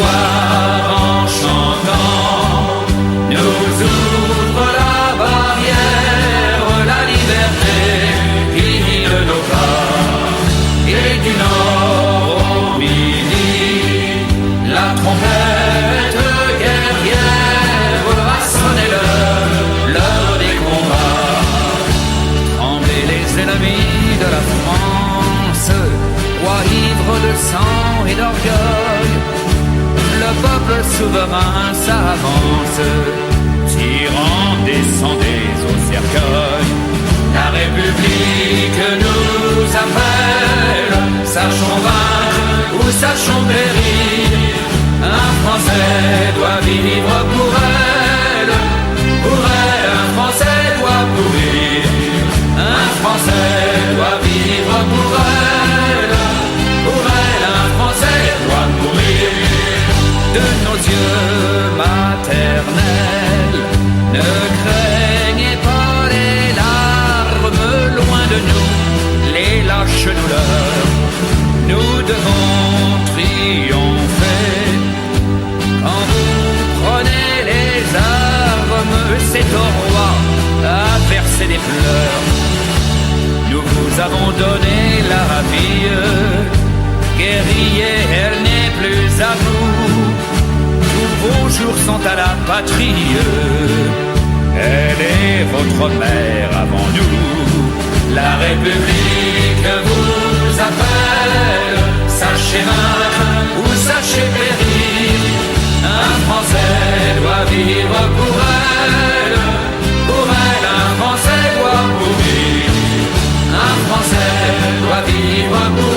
soir en chantant nous ouvre la barrière, la liberté qui de nos pas. Et du nord au midi, la trompette guerrière a sonné l'heure des combats. Trembler les ennemis de la France, roi ivre de sang et d'orgueil, le peuple souverain s'avance, tyran descendez au cercueil. La République nous appelle, sachons vaincre ou sachons périr. Un Français doit vivre pour elle, un Français doit mourir. Un Français doit vivre pour elle, un Français doit mourir. De nos yeux maternels, ne craignez pas les larmes, loin de nous les lâches douleurs. Nous devons triompher. Quand vous prenez les armes, c'est au roi à verser des pleurs. Nous vous avons donné la vie, guerriers, elle n'est plus à vous. Tous vos jours sont à la patrie, elle est votre mère avant nous. La République vous appelle, sachez vaincre ou sachez périr. Un Français doit vivre pour elle, un Français doit mourir. Un Français doit vivre pour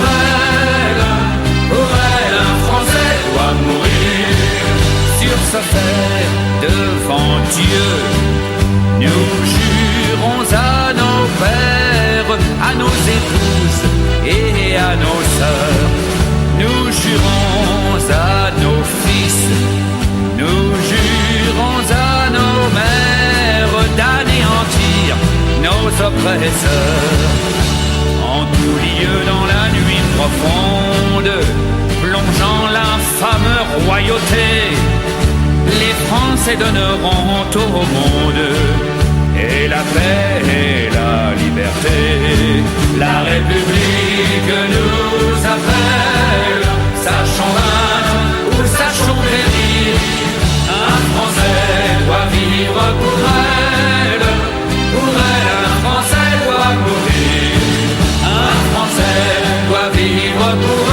elle, un Français doit mourir. Sur ce fait, devant Dieu, nous jurons à nos pères, à nos épouses et à nos sœurs. Nous jurons à nos fils, nous jurons à nos mères d'anéantir nos oppresseurs. En tout lieu dans la nuit profonde, plongeant l'infâme royauté, les Français donneront au monde et la paix et la liberté. La République nous appelle, sachons vaincre ou sachons périr. Un Français doit vivre pour elle, un Français doit mourir. Un Français doit vivre pour